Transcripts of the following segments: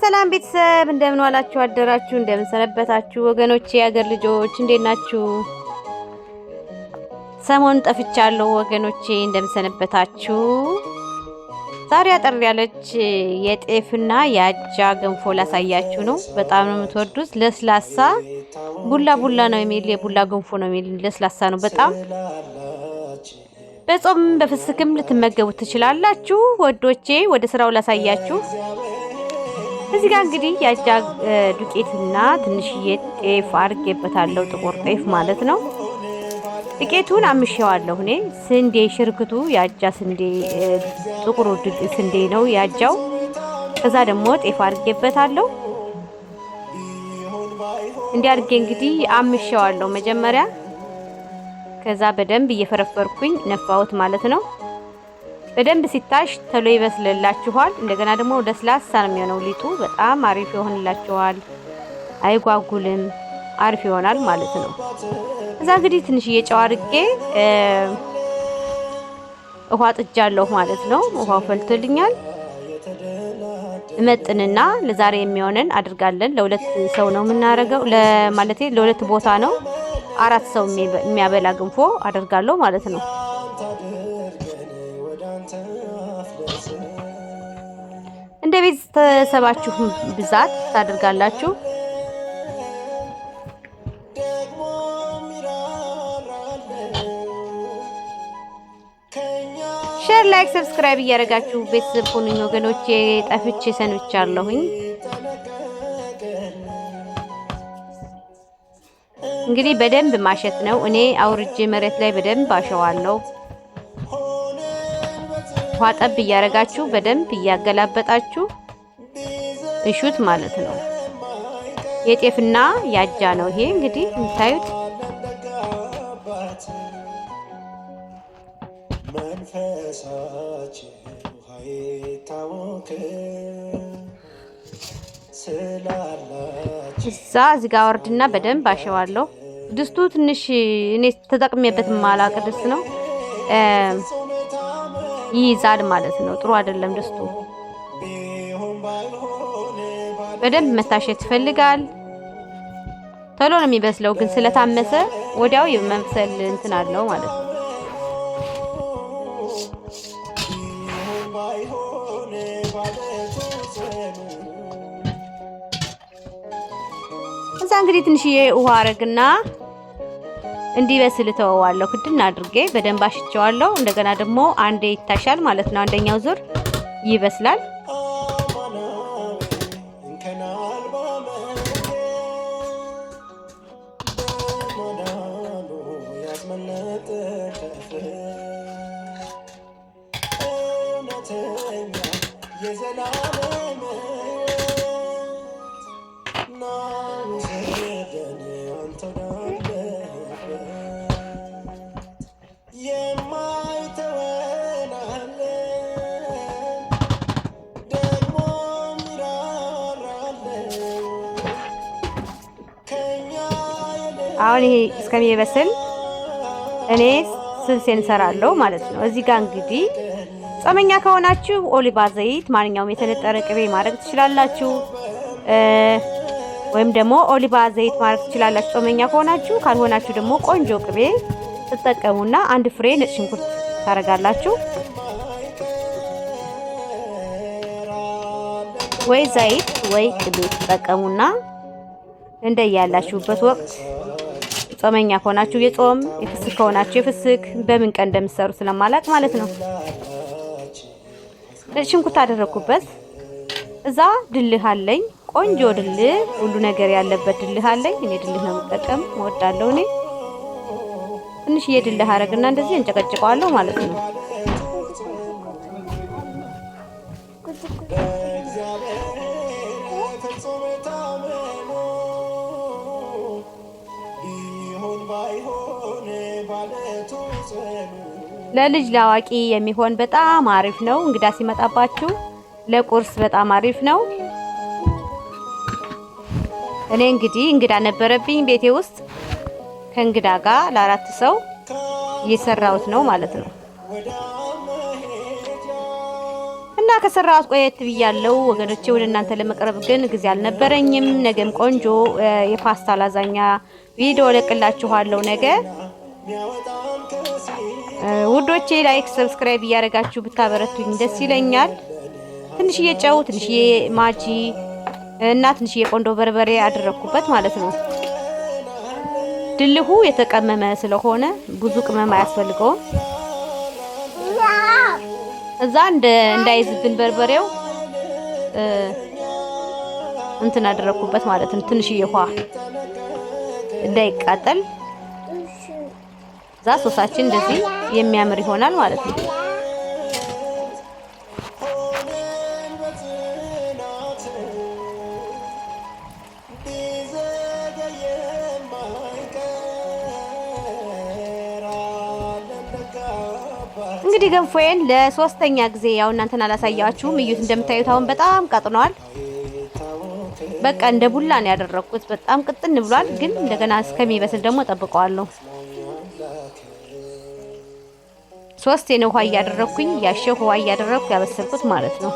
ሰላም ቤተሰብ እንደምን ዋላችሁ አደራችሁ እንደምን ሰነበታችሁ ወገኖቼ ያገር ልጆች እንዴት ናችሁ? ሰሞኑን ጠፍቻለሁ ወገኖቼ እንደምን ሰነበታችሁ? ዛሬ አጠር ያለች የጤፍና የአጃ ገንፎ ላሳያችሁ ነው። በጣም ነው የምትወዱት። ለስላሳ ቡላ ነው የሚል የቡላ ገንፎ ነው የሚል ለስላሳ ነው በጣም በጾም በፍስክም ልትመገቡት ትችላላችሁ ወዶቼ። ወደ ስራው ላሳያችሁ። እዚህ ጋር እንግዲህ የአጃ ዱቄትና ትንሽዬ ጤፍ አድርጌበታለሁ። ጥቁር ጤፍ ማለት ነው። ዱቄቱን አምሼዋለሁ እኔ። ስንዴ ሽርክቱ የአጃ ስንዴ ጥቁሩ ስንዴ ነው ያጃው። ከዛ ደግሞ ጤፍ አድርጌበታለሁ። እንዲህ አድርጌ እንግዲህ አምሼዋለሁ መጀመሪያ። ከዛ በደንብ እየፈረፈርኩኝ ነፋሁት ማለት ነው። በደንብ ሲታሽ ተሎ ይበስልላችኋል። እንደገና ደግሞ ለስላሳ ነው የሚሆነው ሊጡ። በጣም አሪፍ ይሆንላችኋል። አይጓጉልም፣ አሪፍ ይሆናል ማለት ነው። እዛ እንግዲህ ትንሽዬ ጨው አድርጌ ውሃ ጥጃለሁ ማለት ነው። ውሃው ፈልቶልኛል። እመጥንና ለዛሬ የሚሆነን አድርጋለን። ለሁለት ሰው ነው የምናደርገው፣ ለማለቴ ለሁለት ቦታ ነው። 4 ሰው የሚያበላ ገንፎ አደርጋለሁ ማለት ነው። እንደ ቤተሰባችሁ ብዛት ታደርጋላችሁ። ሼር፣ ላይክ፣ ሰብስክራይብ እያደረጋችሁ ቤተሰብ ሁኑኝ ወገኖቼ። ጠፍቼ ሰንብቻለሁኝ። እንግዲህ በደንብ ማሸት ነው። እኔ አውርጄ መሬት ላይ በደንብ አሸዋለሁ። ውሃ ጠብ እያደረጋችሁ በደንብ እያገላበጣችሁ እሹት ማለት ነው። የጤፍና ያጃ ነው ይሄ እንግዲህ የምታዩት። እዚህ ጋር ወርድና በደንብ አሸዋለሁ። ድስቱ ትንሽ እኔ ተጠቅሜበት ማላቅ ድስት ነው። ይይዛል ማለት ነው። ጥሩ አይደለም ድስቱ። በደንብ መታሸት ይፈልጋል። ቶሎ ነው የሚበስለው፣ ግን ስለታመሰ ወዲያው የመብሰል እንትን አለው ማለት ነው። እዛ እንግዲህ ትንሽዬ ውሃ አረግና እንዲበስል ተወዋለሁ። ክድና አድርጌ በደንብ አሽቸዋለሁ። እንደገና ደግሞ አንዴ ይታሻል ማለት ነው። አንደኛው ዙር ይበስላል። አሁን ይሄ እስከሚበስል እኔ ስልሴን እሰራለሁ ማለት ነው። እዚህ ጋር እንግዲህ ጾመኛ ከሆናችሁ ኦሊቫ ዘይት፣ ማንኛውም የተነጠረ ቅቤ ማድረግ ትችላላችሁ። ወይም ደግሞ ኦሊቫ ዘይት ማድረግ ትችላላችሁ ጾመኛ ከሆናችሁ። ካልሆናችሁ ደግሞ ቆንጆ ቅቤ ትጠቀሙና 1 ፍሬ ነጭ ሽንኩርት ታረጋላችሁ። ወይ ዘይት ወይ ቅቤ ትጠቀሙና እንደያላችሁበት ወቅት ጾመኛ ከሆናችሁ የጾም፣ የፍስክ ከሆናችሁ የፍስክ፣ በምን ቀን እንደምትሰሩ ስለማላቅ ማለት ነው። ነጭ ሽንኩርት አደረኩበት። እዛ ድልህ አለኝ፣ ቆንጆ ድልህ፣ ሁሉ ነገር ያለበት ድልህ አለኝ። እኔ ድልህ ነው የምጠቀም እወዳለሁ። እኔ ትንሽዬ ድልህ አረግና እንደዚህ እንጨቀጭቀዋለሁ ማለት ነው። ለልጅ ለአዋቂ የሚሆን በጣም አሪፍ ነው። እንግዳ ሲመጣባችሁ ለቁርስ በጣም አሪፍ ነው። እኔ እንግዲህ እንግዳ ነበረብኝ ቤቴ ውስጥ። ከእንግዳ ጋር ለ4 ሰው እየሰራሁት ነው ማለት ነው። እና ከሰራሁት ቆየት ብያለሁ ወገኖቼ። ወደ እናንተ ለመቅረብ ግን ጊዜ አልነበረኝም። ነገም ቆንጆ የፓስታ ላዛኛ ቪዲዮ ለቅላችኋለሁ ነገ ውዶቼ። ላይክ ሰብስክራይብ እያደረጋችሁ ብታበረቱኝ ደስ ይለኛል። ትንሽዬ ጨው፣ ትንሽዬ ማጂ እና ትንሽዬ ቆንዶ በርበሬ አደረኩበት ማለት ነው። ድልሁ የተቀመመ ስለሆነ ብዙ ቅመም አያስፈልገውም። እዛ እንዳይዝብን በርበሬው እንትን አደረኩበት ማለት ነው። ትንሽዬ ውሃ እንዳይቃጠል እዛ ሶሳችን እንደዚህ የሚያምር ይሆናል ማለት ነው። እንግዲህ ገንፎዬን ለሶስተኛ ጊዜ ያው እናንተን አላሳያችሁም። እዩት፣ እንደምታዩት አሁን በጣም ቀጥኗል። በቃ እንደ ቡላ ነው ያደረኩት። በጣም ቅጥን ብሏል። ግን እንደገና እስከሚበስል ደግሞ ጠብቀዋለሁ። ሶስቴ ነው ውሃ እያደረኩኝ ያሸሁ ውሃ እያደረኩ ያበሰልኩት ማለት ነው።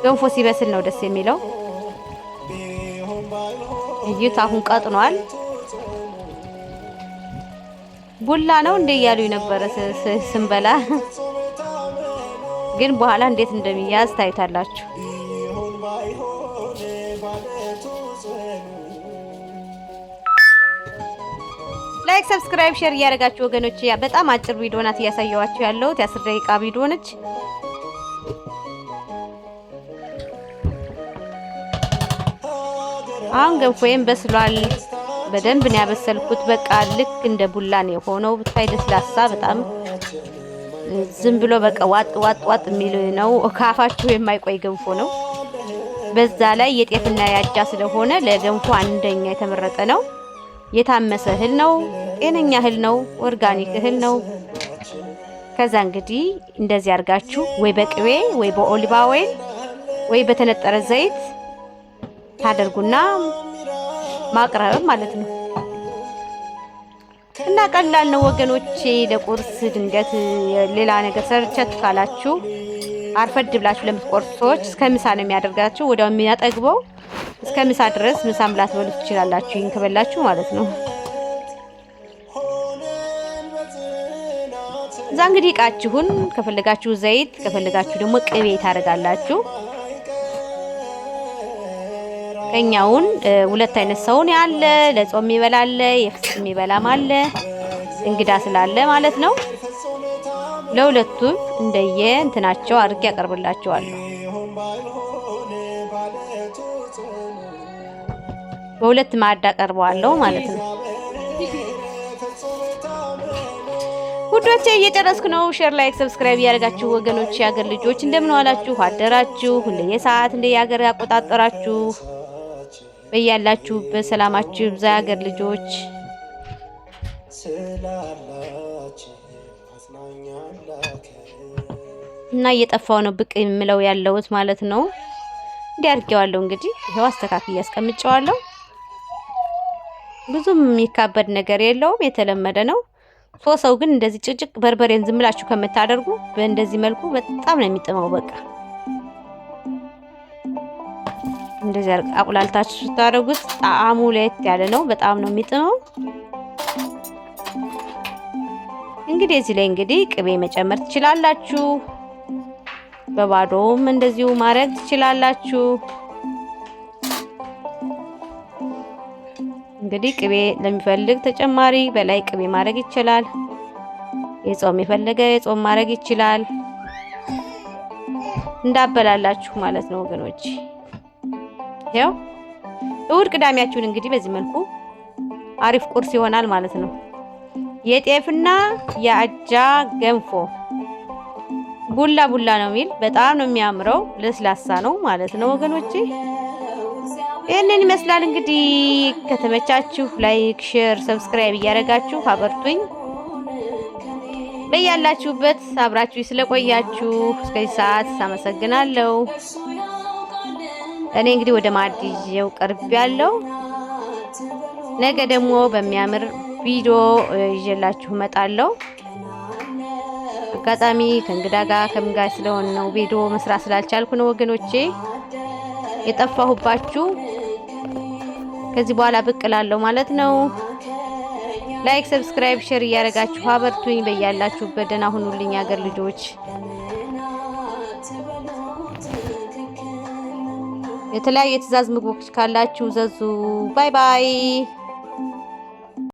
ገንፎ ሲበስል ነው ደስ የሚለው። እዩት፣ አሁን ቀጥኗል። ቡላ ነው እንደ እያሉ የነበረ ስንበላ፣ ግን በኋላ እንዴት እንደሚያዝ ታይታላችሁ። ላይክ ሰብስክራይብ ሼር እያደረጋችሁ ወገኖች፣ በጣም አጭር ቪዲዮ ናት እያሳየዋችሁ ያለሁት የ10 ደቂቃ ቪዲዮ ነች። አሁን ገንፎዬም በስሏል። በደንብ ነው ያበሰልኩት። በቃ ልክ እንደ ቡላ ነው የሆነው። ብታይ ለስላሳ በጣም ዝም ብሎ በቃ ዋጥ ዋጥ ዋጥ የሚል ነው። ካፋችሁ የማይቆይ ገንፎ ነው። በዛ ላይ የጤፍና ያጃ ስለሆነ ለገንፎ አንደኛ የተመረጠ ነው። የታመሰ እህል ነው። ጤነኛ እህል ነው። ኦርጋኒክ እህል ነው። ከዛ እንግዲህ እንደዚህ አድርጋችሁ ወይ በቅቤ ወይ በኦሊቫ ኦይል ወይ በተነጠረ ዘይት ታደርጉና ማቅረብ ማለት ነው። እና ቀላል ነው ወገኖቼ። ለቁርስ ድንገት ሌላ ነገር ሰርቸት ካላችሁ አርፈድ ብላችሁ ለምትቆርሱ ሰዎች እስከ ምሳ ነው የሚያደርጋችሁ። ወዲያው የሚያጠግበው እስከ ምሳ ድረስ ምሳም ላትበሉ ትችላላችሁ። ይሄን ከበላችሁ ማለት ነው። እዛ እንግዲህ እቃችሁን ከፈለጋችሁ ዘይት ከፈለጋችሁ ደግሞ ቅቤ ታደርጋላችሁ። ከኛውን ሁለት አይነት ሰው ነው ያለ። ለጾም ይበላል፣ የፍስክ የሚበላም አለ። እንግዳ ስላለ ማለት ነው። ለሁለቱም እንደየ እንትናቸው አድርጌ ያቀርብላችኋለሁ። በሁለት ማዕድ አቀርበዋለሁ ማለት ነው። ውዶቼ እየጨረስኩ ነው። ሼር ላይክ ሰብስክራይብ ያደርጋችሁ ወገኖች፣ ያገር ልጆች እንደምን ዋላችሁ አደራችሁ? እንደየሰዓት እንደያገር ያቆጣጠራችሁ በያላችሁበት ሰላማችሁ ይብዛ። ያገር ልጆች እና እየጠፋው ነው ብቅ የምለው ያለውት ማለት ነው። እንዲያርገዋለሁ እንግዲህ ይሄው አስተካክዬ ያስቀምጨዋለሁ። ብዙም የሚካበድ ነገር የለውም፣ የተለመደ ነው። ሶሰው ግን እንደዚህ ጭጭቅ በርበሬን ዝም ብላችሁ ከምታደርጉ በእንደዚህ መልኩ በጣም ነው የሚጥመው። በቃ እንደዚህ አቁላልታችሁ ስታደርጉት ጣዕሙ ለየት ያለ ነው። በጣም ነው የሚጥመው። እንግዲህ እዚህ ላይ እንግዲህ ቅቤ መጨመር ትችላላችሁ። በባዶም እንደዚሁ ማድረግ ትችላላችሁ። እንግዲህ ቅቤ ለሚፈልግ ተጨማሪ በላይ ቅቤ ማድረግ ይችላል። የጾም የፈለገ የጾም ማድረግ ይችላል። እንዳበላላችሁ ማለት ነው ወገኖች። ያው እሁድ ቅዳሜያችሁን እንግዲህ በዚህ መልኩ አሪፍ ቁርስ ይሆናል ማለት ነው። የጤፍና የአጃ ገንፎ ቡላ ቡላ ነው የሚል በጣም ነው የሚያምረው። ለስላሳ ነው ማለት ነው ወገኖቼ። ይሄንን ይመስላል እንግዲህ። ከተመቻችሁ ላይክ፣ ሼር፣ ሰብስክራይብ እያደረጋችሁ አበርቱኝ። በያላችሁበት አብራችሁ ስለቆያችሁ እስከዚህ ሰዓት አመሰግናለሁ። እኔ እንግዲህ ወደ ማዕድ ይዤው ቀርቤያለሁ። ነገ ደግሞ በሚያምር ቪዲዮ ይዤላችሁ እመጣለሁ። አጋጣሚ ከእንግዳ ጋር ከምን ጋር ስለሆነ ነው ቪዲዮ መስራት ስላልቻልኩ ነው ወገኖቼ የጠፋሁባችሁ። ከዚህ በኋላ ብቅ እላለሁ ማለት ነው። ላይክ፣ ሰብስክራይብ፣ ሼር እያደረጋችሁ አበርቱኝ። በያላችሁበት ደህና ሁኑልኝ አገር ልጆች። የተለያዩ የትእዛዝ ምግቦች ካላችሁ ዘዙ። ባይ ባይ።